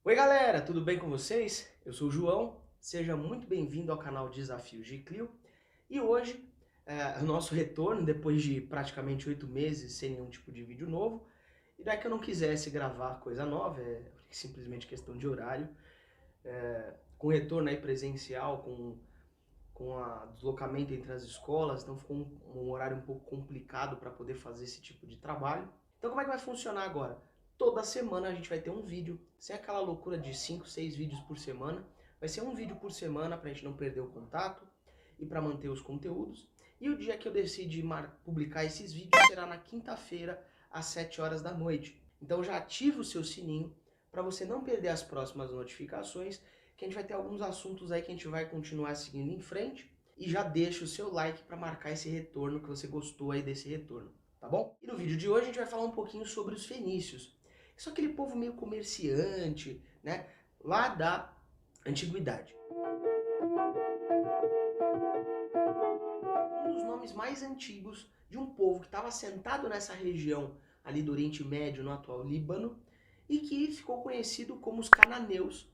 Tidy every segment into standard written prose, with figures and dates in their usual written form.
Oi galera, tudo bem com vocês? Eu sou o João, seja muito bem-vindo ao canal Desafios de Clio. E hoje é o nosso retorno, depois de praticamente 8 meses sem nenhum tipo de vídeo novo. E não é que eu não quisesse gravar coisa nova, é simplesmente questão de horário. Com retorno aí presencial, com o deslocamento entre as escolas, então ficou um horário um pouco complicado para poder fazer esse tipo de trabalho. Então como é que vai funcionar agora? Toda semana a gente vai ter um vídeo, sem aquela loucura de 5, 6 vídeos por semana. Vai ser um vídeo por semana para a gente não perder o contato e para manter os conteúdos. E o dia que eu decidir publicar esses vídeos será na quinta-feira, às 7 horas da noite. Então já ativa o seu sininho para você não perder as próximas notificações, que a gente vai ter alguns assuntos aí que a gente vai continuar seguindo em frente. E já deixa o seu like para marcar esse retorno, que você gostou aí desse retorno, tá bom? E no vídeo de hoje a gente vai falar um pouquinho sobre os fenícios. São aquele povo meio comerciante, né? Lá da antiguidade. Um dos nomes mais antigos de um povo que estava assentado nessa região ali do Oriente Médio, no atual Líbano, e que ficou conhecido como os cananeus,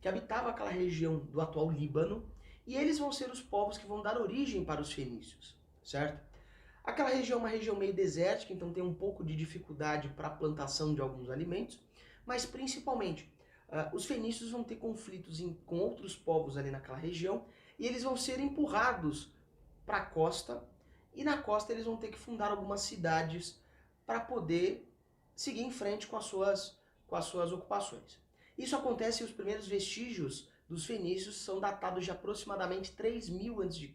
que habitavam aquela região do atual Líbano, e eles vão ser os povos que vão dar origem para os fenícios, certo? Aquela região é uma região meio desértica, então tem um pouco de dificuldade para a plantação de alguns alimentos, mas principalmente os fenícios vão ter conflitos com outros povos ali naquela região e eles vão ser empurrados para a costa, e na costa eles vão ter que fundar algumas cidades para poder seguir em frente com as suas ocupações. Isso acontece e os primeiros vestígios dos fenícios são datados de aproximadamente 3000 a.C.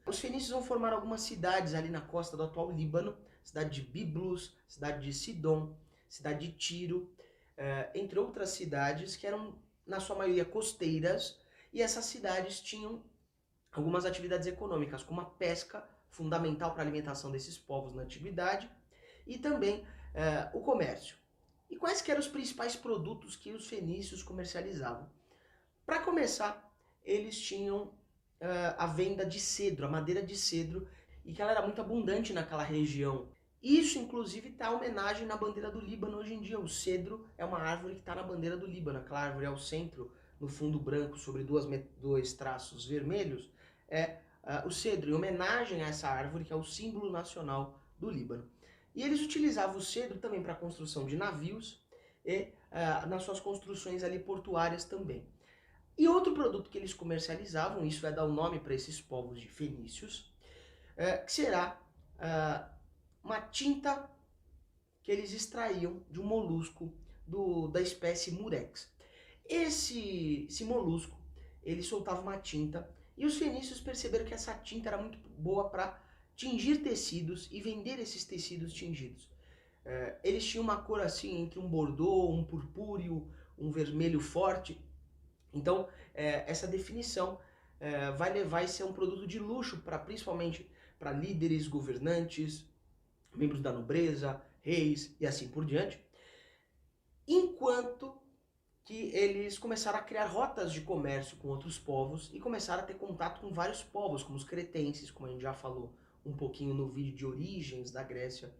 Os fenícios vão formar algumas cidades ali na costa do atual Líbano, cidade de Byblos, cidade de Sidom, cidade de Tiro, entre outras cidades que eram na sua maioria costeiras, e essas cidades tinham algumas atividades econômicas, como a pesca, fundamental para a alimentação desses povos na antiguidade, e também o comércio. E quais que eram os principais produtos que os fenícios comercializavam? Para começar, eles tinham a venda de cedro, a madeira de cedro, e que ela era muito abundante naquela região. Isso, inclusive, está a homenagem na bandeira do Líbano hoje em dia. O cedro é uma árvore que está na bandeira do Líbano. Aquela árvore ao centro, no fundo branco, sobre dois traços vermelhos, é o cedro, em homenagem a essa árvore, que é o símbolo nacional do Líbano. E eles utilizavam o cedro também para a construção de navios e nas suas construções ali portuárias também. E outro produto que eles comercializavam, isso vai dar o nome para esses povos de fenícios, que será uma tinta que eles extraíam de um molusco da espécie murex. Esse molusco, ele soltava uma tinta, e os fenícios perceberam que essa tinta era muito boa para tingir tecidos e vender esses tecidos tingidos. Eles tinham uma cor assim, entre um bordô, um purpúreo, um vermelho forte. Então, essa definição vai levar a ser um produto de luxo, principalmente para líderes, governantes, membros da nobreza, reis e assim por diante. Enquanto que eles começaram a criar rotas de comércio com outros povos e começaram a ter contato com vários povos, como os cretenses, como a gente já falou um pouquinho no vídeo de origens da Grécia.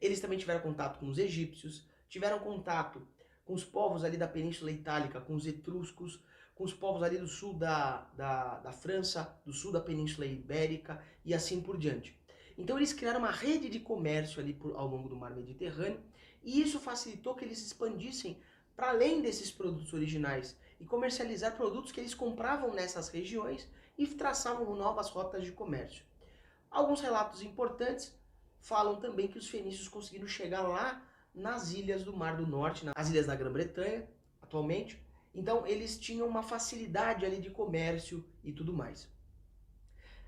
Eles também tiveram contato com os egípcios, tiveram contato com os povos ali da Península Itálica, com os etruscos, com os povos ali do sul da França, do sul da Península Ibérica e assim por diante. Então eles criaram uma rede de comércio ali ao longo do mar Mediterrâneo, e isso facilitou que eles se expandissem para além desses produtos originais e comercializar produtos que eles compravam nessas regiões e traçavam novas rotas de comércio. Alguns relatos importantes falam também que os fenícios conseguiram chegar lá nas ilhas do Mar do Norte, nas ilhas da Grã-Bretanha, atualmente. Então eles tinham uma facilidade ali de comércio e tudo mais.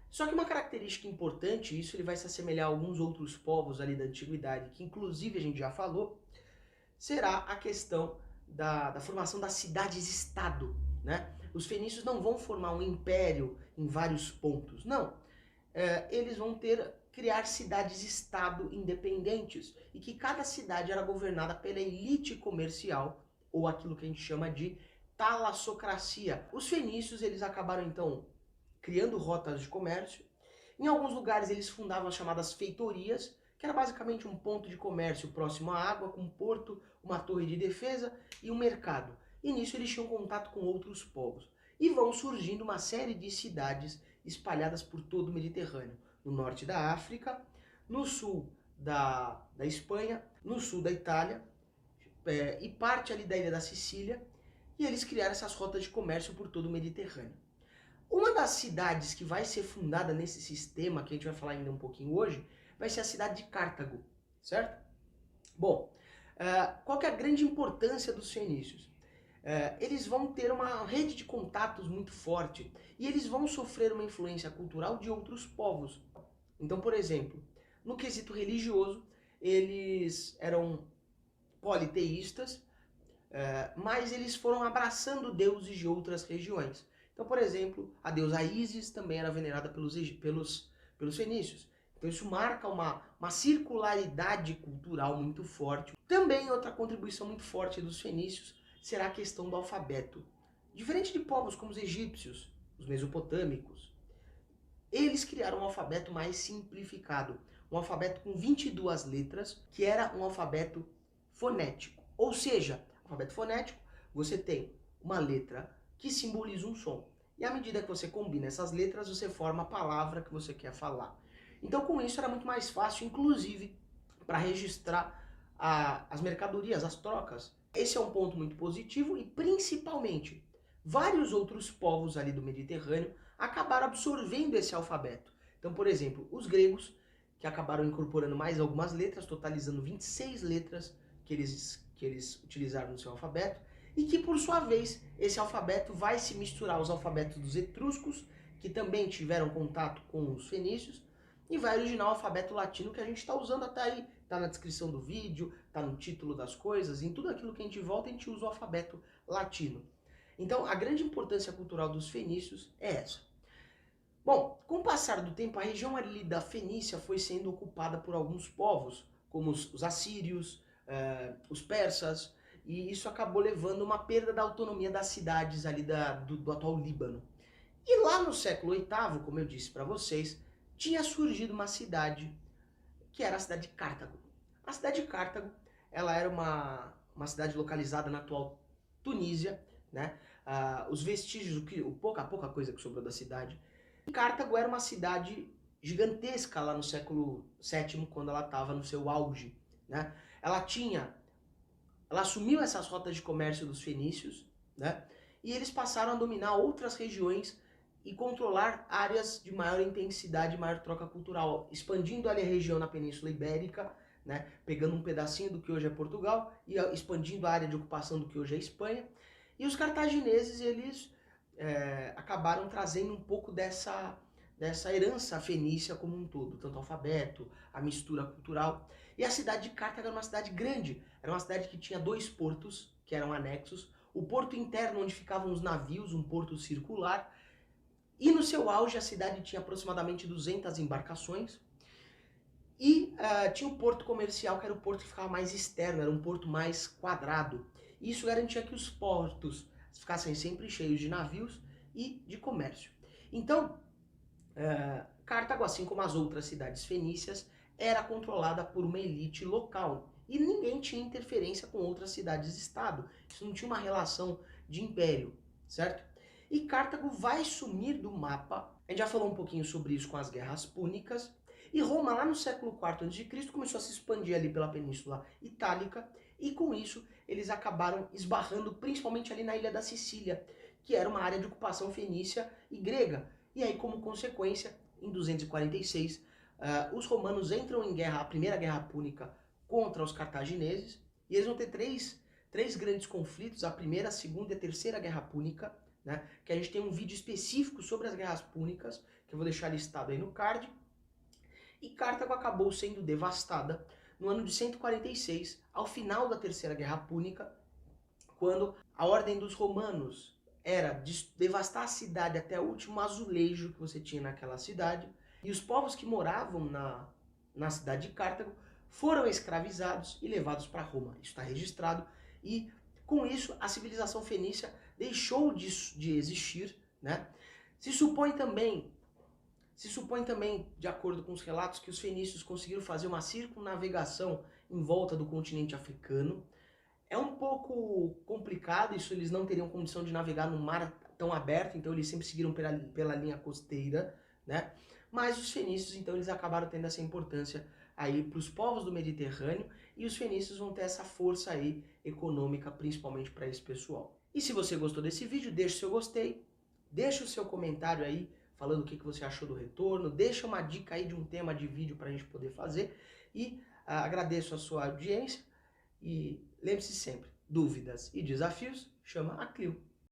Só que uma característica importante, isso ele vai se assemelhar a alguns outros povos ali da antiguidade, que inclusive a gente já falou, será a questão da formação das cidades-estado, né? Os fenícios não vão formar um império em vários pontos, não. Eles vão criar cidades-estado independentes, e que cada cidade era governada pela elite comercial, ou aquilo que a gente chama de talassocracia. Os fenícios eles acabaram então criando rotas de comércio. Em alguns lugares eles fundavam as chamadas feitorias, que era basicamente um ponto de comércio próximo à água, com um porto, uma torre de defesa e um mercado. e nisso eles tinham contato com outros povos. E vão surgindo uma série de cidades espalhadas por todo o Mediterrâneo, no norte da África, no sul da Espanha, no sul da Itália, e parte ali da ilha da Sicília, e eles criaram essas rotas de comércio por todo o Mediterrâneo. Uma das cidades que vai ser fundada nesse sistema, que a gente vai falar ainda um pouquinho hoje, vai ser a cidade de Cartago, certo? Bom, qual que é a grande importância dos fenícios? Eles vão ter uma rede de contatos muito forte e eles vão sofrer uma influência cultural de outros povos. Então, por exemplo, no quesito religioso, eles eram politeístas, mas eles foram abraçando deuses de outras regiões. Então, por exemplo, a deusa Ísis também era venerada pelos fenícios. Então isso marca uma circularidade cultural muito forte. Também outra contribuição muito forte dos fenícios será a questão do alfabeto. Diferente de povos como os egípcios, os mesopotâmicos, eles criaram um alfabeto mais simplificado. Um alfabeto com 22 letras, que era um alfabeto fonético. Ou seja, alfabeto fonético, você tem uma letra que simboliza um som. E à medida que você combina essas letras, você forma a palavra que você quer falar. Então, com isso, era muito mais fácil, inclusive, para registrar as mercadorias, as trocas. Esse é um ponto muito positivo e, principalmente, vários outros povos ali do Mediterrâneo acabaram absorvendo esse alfabeto. Então, por exemplo, os gregos, que acabaram incorporando mais algumas letras, totalizando 26 letras que eles utilizaram no seu alfabeto, e que, por sua vez, esse alfabeto vai se misturar aos alfabetos dos etruscos, que também tiveram contato com os fenícios, e vai originar o alfabeto latino que a gente está usando até aí. Está na descrição do vídeo, está no título das coisas, em tudo aquilo que a gente volta, a gente usa o alfabeto latino. Então, a grande importância cultural dos fenícios é essa. Bom, com o passar do tempo, a região ali da Fenícia foi sendo ocupada por alguns povos, como os assírios, os persas, e isso acabou levando uma perda da autonomia das cidades ali do atual Líbano. E lá no século VIII, como eu disse para vocês, tinha surgido uma cidade que era a cidade de Cartago. A cidade de Cartago, ela era uma cidade localizada na atual Tunísia, né? Os vestígios, pouca coisa que sobrou da cidade. Cartago era uma cidade gigantesca lá no século VII, quando ela estava no seu auge, né? Ela assumiu essas rotas de comércio dos fenícios, né? E eles passaram a dominar outras regiões e controlar áreas de maior intensidade, maior troca cultural, expandindo ali a região na Península Ibérica, né? Pegando um pedacinho do que hoje é Portugal e expandindo a área de ocupação do que hoje é Espanha. E os cartagineses, eles acabaram trazendo um pouco dessa herança fenícia como um todo, tanto o alfabeto, a mistura cultural. E a cidade de Cartago era uma cidade grande, era uma cidade que tinha 2 portos, que eram anexos, o porto interno onde ficavam os navios, um porto circular, e no seu auge a cidade tinha aproximadamente 200 embarcações, e tinha o porto comercial, que era o porto que ficava mais externo, era um porto mais quadrado. E isso garantia que os portos ficassem sempre cheios de navios e de comércio. Então, Cartago, assim como as outras cidades fenícias, era controlada por uma elite local. E ninguém tinha interferência com outras cidades-estado. Isso não tinha uma relação de império, certo? E Cartago vai sumir do mapa. A gente já falou um pouquinho sobre isso com as guerras púnicas. E Roma, lá no século IV a.C., começou a se expandir ali pela Península Itálica. E com isso, eles acabaram esbarrando principalmente ali na ilha da Sicília, que era uma área de ocupação fenícia e grega. E aí, como consequência, em 246, os romanos entram em guerra, a primeira guerra púnica contra os cartagineses, e eles vão ter três grandes conflitos, a primeira, a segunda e a terceira guerra púnica, né, que a gente tem um vídeo específico sobre as guerras púnicas, que eu vou deixar listado aí no card. E Cartago acabou sendo devastada no ano de 146, ao final da terceira guerra púnica, quando a ordem dos romanos era devastar a cidade até o último azulejo que você tinha naquela cidade, e os povos que moravam na cidade de Cartago foram escravizados e levados para Roma. Isso está registrado, e com isso a civilização fenícia deixou de existir, né? Se supõe também, de acordo com os relatos, que os fenícios conseguiram fazer uma circunnavegação em volta do continente africano. É um pouco complicado, isso eles não teriam condição de navegar no mar tão aberto, então eles sempre seguiram pela linha costeira, né? Mas os fenícios, então, eles acabaram tendo essa importância aí para os povos do Mediterrâneo, e os fenícios vão ter essa força aí econômica, principalmente para esse pessoal. E se você gostou desse vídeo, deixa o seu gostei, deixa o seu comentário aí, falando o que você achou do retorno, deixa uma dica aí de um tema de vídeo para a gente poder fazer, e agradeço a sua audiência, e lembre-se sempre, dúvidas e desafios, chama a Clio.